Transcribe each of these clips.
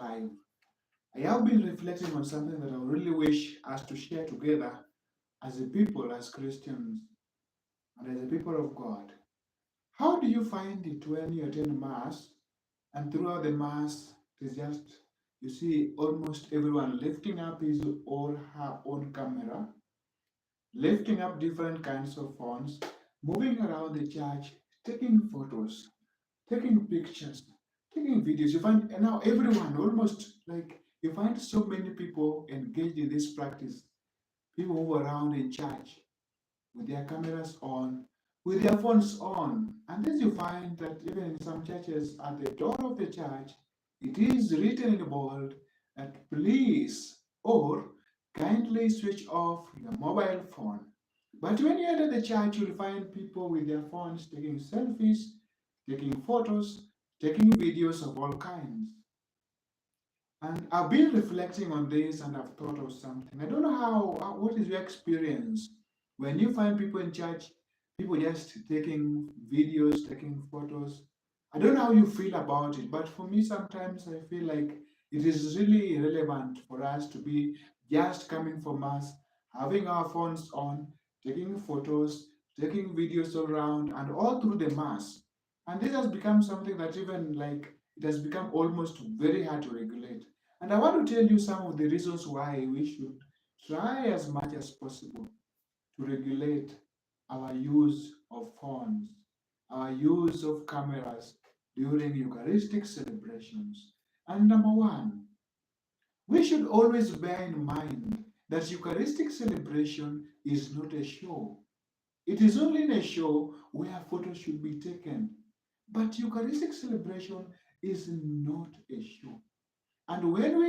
life. I have been reflecting on something that I really wish us to share together as a people, as Christians, and as a people of God. How do you find it when you attend Mass and throughout the Mass, it is just, you see almost everyone lifting up his or her own camera, lifting up different kinds of phones, moving around the church, taking photos, taking pictures, taking videos. You find and now everyone almost like you find so many people engaged in this practice. People move around in church with their cameras on, with their phones on. And then you find that even in some churches, at the door of the church, it is written in bold that please or kindly switch off your mobile phone. But when you enter the church, you'll find people with their phones taking selfies, taking photos, taking videos of all kinds. And I've been reflecting on this and I've thought of something. I don't know what is your experience when you find people in church, people just taking videos, taking photos. I don't know how you feel about it, but for me, sometimes I feel like it is really relevant for us to be just coming for Mass, having our phones on, taking photos, taking videos around, and all through the Mass. And this has become something that even like it has become almost very hard to regulate. And I want to tell you some of the reasons why we should try as much as possible to regulate our use of phones, our use of cameras during Eucharistic celebrations. And number one, we should always bear in mind that Eucharistic celebration is not a show. It is only in a show where photos should be taken. But Eucharistic celebration is not a show. And when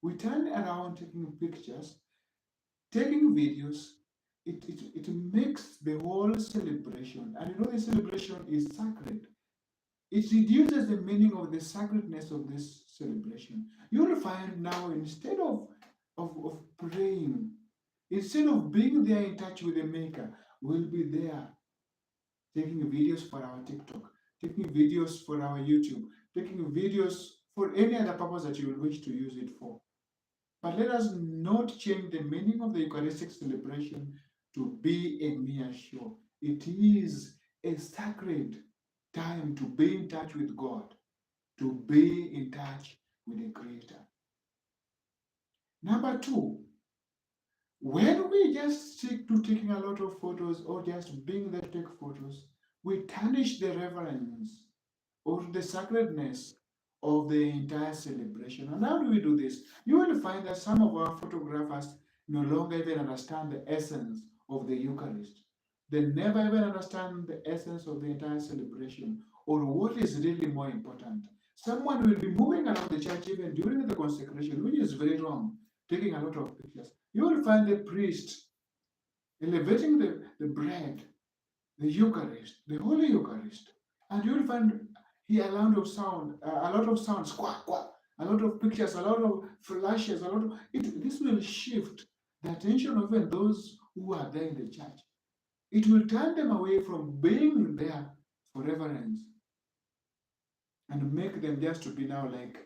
we turn around taking pictures, taking videos, it makes the whole celebration, and you know the celebration is sacred. It reduces the meaning of the sacredness of this celebration. You will find now instead of praying, instead of being there in touch with the Maker, we'll be there taking videos for our TikTok, taking videos for our YouTube, taking videos for any other purpose that you will wish to use it for. But let us not change the meaning of the Eucharistic celebration to be a mere show. It is a sacred time to be in touch with God, to be in touch with the Creator. Number two, when we just stick to taking a lot of photos or just being there to take photos, we tarnish the reverence or the sacredness of the entire celebration. And how do we do this? You will find that some of our photographers no longer even understand the essence of the Eucharist. They never even understand the essence of the entire celebration or what is really more important. Someone will be moving around the church even during the consecration, which is very wrong, taking a lot of pictures. You will find the priest elevating the bread, the Eucharist, the Holy Eucharist, and you will find here a lot of sounds, quack, quack, a lot of pictures, a lot of flashes, a lot of it. This will shift the attention of even those who are there in the church. It will turn them away from being there for reverence and make them just to be now like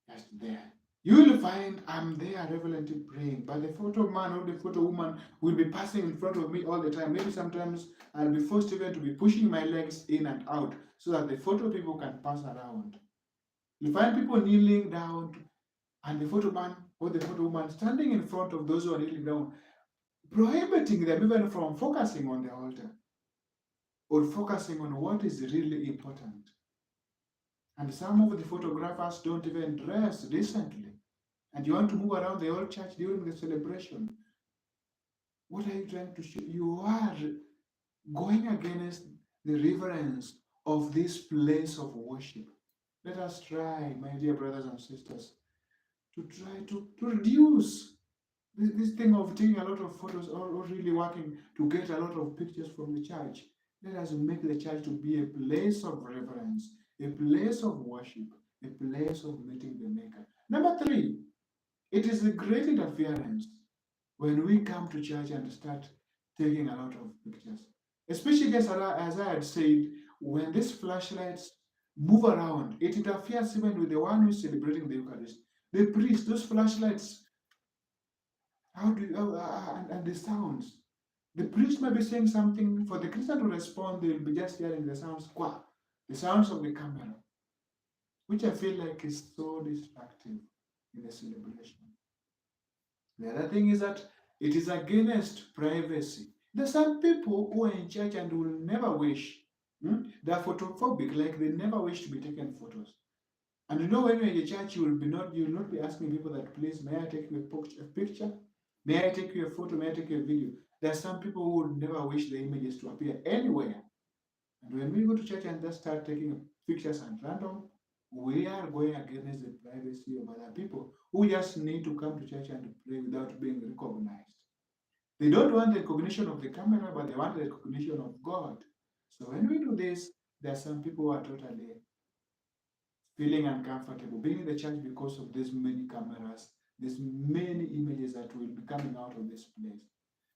just there. You will find I'm there reverently praying, but the photo man or the photo woman will be passing in front of me all the time. Maybe sometimes I'll be forced even to be pushing my legs in and out so that the photo people can pass around. You find people kneeling down and the photo man or the photo woman standing in front of those who are kneeling down, prohibiting them even from focusing on the altar or focusing on what is really important. And some of the photographers don't even dress decently. And you want to move around the whole church during the celebration. What are you trying to show? You are going against the reverence of this place of worship. Let us try, my dear brothers and sisters, to try to reduce this thing of taking a lot of photos or really working to get a lot of pictures from the church. Let us make the church to be a place of reverence, a place of worship, a place of meeting the Maker. Number three, it is a great interference when we come to church and start taking a lot of pictures. Especially just as I had said, when these flashlights move around. It interferes even with the one who's celebrating the Eucharist. The priest, those flashlights, how do you, and the sounds. The priest might be saying something. For the Christian to respond, they will be just hearing the sounds, the sounds of the camera, which I feel like is so distracting in the celebration. The other thing is that it is against privacy. There are some people who are in church and will never wish. They are photophobic, like they never wish to be taken photos. And you know, when you're in a church, you will not be asking people that, please, may I take you a picture? May I take you a photo? May I take you a video? There are some people who would never wish the images to appear anywhere. And when we go to church and just start taking pictures at random, we are going against the privacy of other people who just need to come to church and pray without being recognized. They don't want the recognition of the camera, but they want the recognition of God. So when we do this, there are some people who are totally feeling uncomfortable being in the church because of these many cameras, these many images that will be coming out of this place.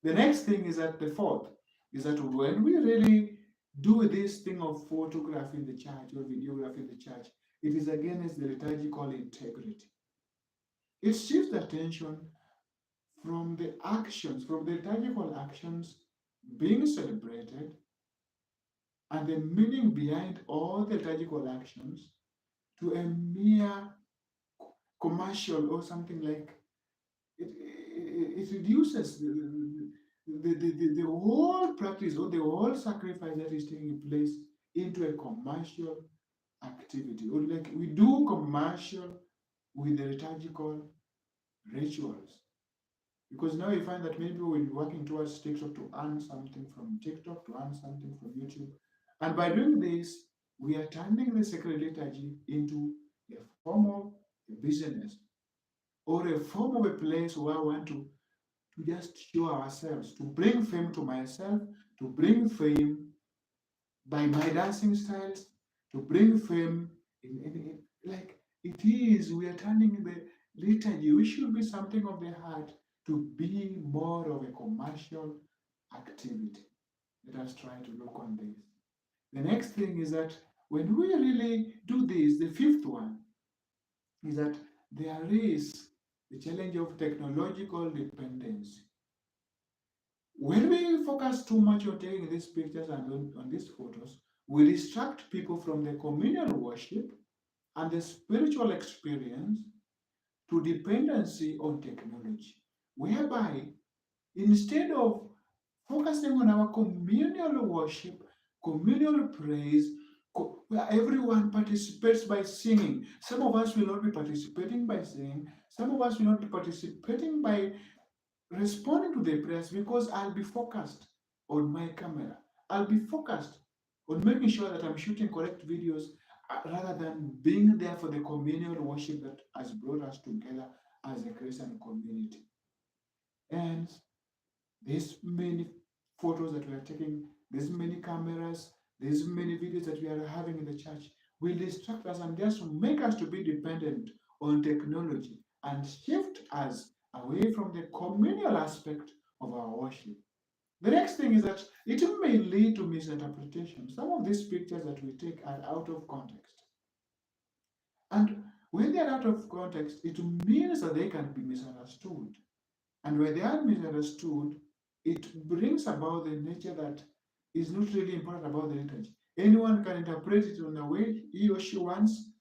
The next thing is that the fourth is that when we really do this thing of photography in the church or videography in the church, it is against the liturgical integrity. It shifts the attention from the actions, from the liturgical actions being celebrated and the meaning behind all the liturgical actions to a mere commercial or something like it reduces the whole practice or the whole sacrifice that is taking place into a commercial activity. Or like we do commercial with the liturgical rituals. Because now you find that many people will be working towards TikTok to earn something from TikTok, to earn something from YouTube. And by doing this, we are turning the sacred liturgy into a form of a business or a form of a place where I want to just show ourselves, to bring fame to myself, to bring fame by my dancing styles, to bring fame like it is, we are turning the liturgy, which should be something of the heart, to be more of a commercial activity. Let us try to look on this. The next thing is that when we really do this, the fifth one is that there is the challenge of technological dependency. When we focus too much on taking these pictures and on these photos, we distract people from the communal worship and the spiritual experience to dependency on technology, whereby instead of focusing on our communal worship, communal praise, where everyone participates by singing. Some of us will not be participating by singing. Some of us will not be participating by responding to the prayers because I'll be focused on my camera. I'll be focused on making sure that I'm shooting correct videos rather than being there for the communal worship that has brought us together as a Christian community. And these many photos that we are taking, these many cameras, these many videos that we are having in the church will distract us and just make us to be dependent on technology and shift us away from the communal aspect of our worship. The next thing is that it may lead to misinterpretation. Some of these pictures that we take are out of context. And when they are out of context, it means that they can be misunderstood. And when they are misunderstood, it brings about the nature that is not really important about the liturgy. Anyone can interpret it in a way he or she wants,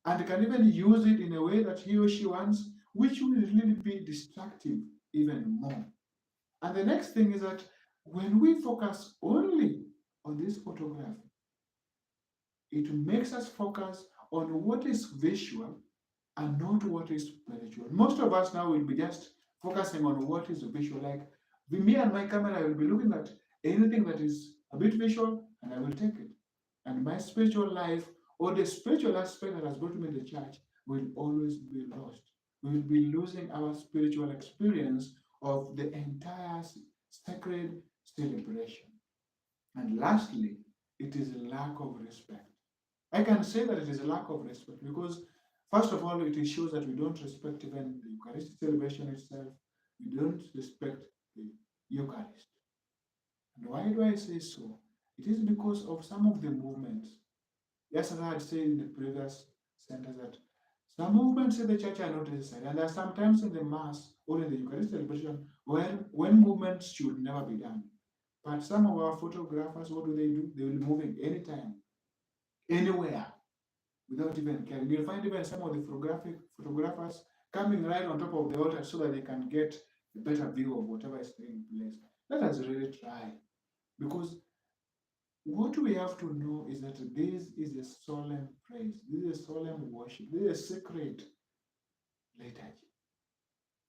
and can even use it in a way that he or she wants, which will really be destructive even more. And the next thing is that when we focus only on this photography, it makes us focus on what is visual and not what is spiritual. Most of us now will be just focusing on what is visual. Like me and my camera, I will be looking at anything that is a bit visual and I will take it. And my spiritual life or the spiritual aspect that has brought me to the church will always be lost. We will be losing our spiritual experience of the entire sacred celebration. And lastly, it is a lack of respect. I can say that it is a lack of respect because, first of all, it shows that we don't respect even the Eucharistic celebration itself. We don't respect the Eucharist. And why do I say so? It is because of some of the movements Yesterday I had said in the previous sentence that some movements in the church are not necessary, and there are sometimes in the Mass or in the Eucharistic celebration when movements should never be done. But some of our photographers, what do? They will be moving anytime, anywhere, without even caring. You'll find even some of the photographers coming right on top of the altar so that they can get a better view of whatever is taking place. Let us really try, because what we have to know is that this is a solemn praise, this is a solemn worship, this is a sacred liturgy.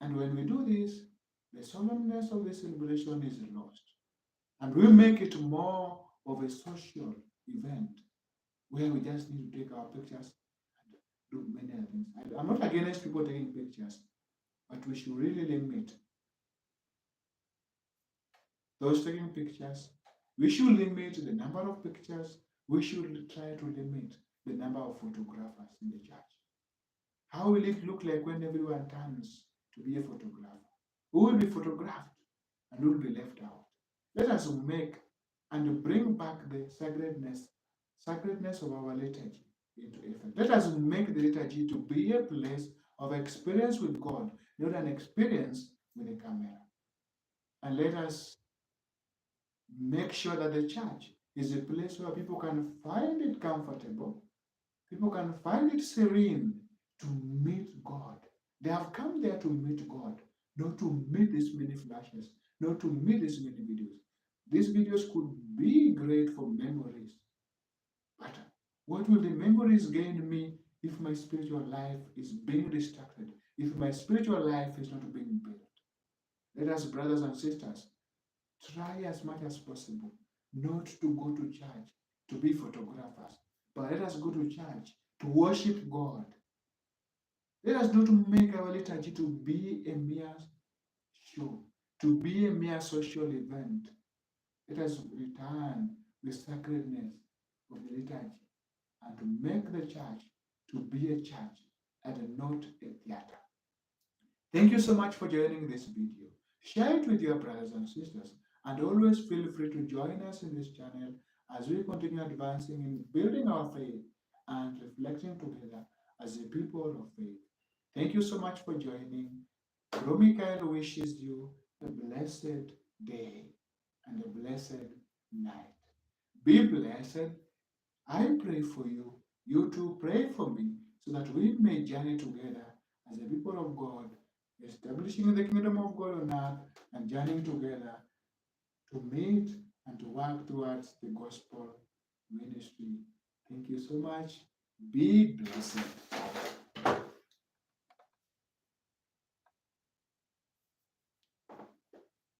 And when we do this, the solemnness of the celebration is lost. And we make it more of a social event where we just need to take our pictures and do many other things. I'm not against people taking pictures, but we should really limit those taking pictures. We should limit the number of pictures. We should try to limit the number of photographers in the church. How will it look like when everyone turns to be a photographer? Who will be photographed and who will be left out? Let us make and bring back the sacredness of our liturgy into effect. Let us make the liturgy to be a place of experience with God, not an experience with a camera. And let us make sure that the church is a place where people can find it comfortable, people can find it serene to meet God. They have come there to meet God, not to meet these many flashes, not to meet these many videos. These videos could be great for memories, but what will the memories gain me if my spiritual life is being distracted, if my spiritual life is not being built? Let us, brothers and sisters, try as much as possible not to go to church to be photographers, but let us go to church to worship God. Let us not make our liturgy to be a mere show, to be a mere social event. Let us return the sacredness of the liturgy and to make the church to be a church and not a theater. Thank you so much for joining this video. Share it with your brothers and sisters, and always feel free to join us in this channel as we continue advancing in building our faith and reflecting together as a people of faith. Thank you so much for joining. Michael wishes you a blessed day and a blessed night. Be blessed. I pray for you. You too pray for me so that we may journey together as a people of God, establishing the kingdom of God on earth and journeying together to meet and to work towards the gospel ministry. Thank you so much. Be blessed.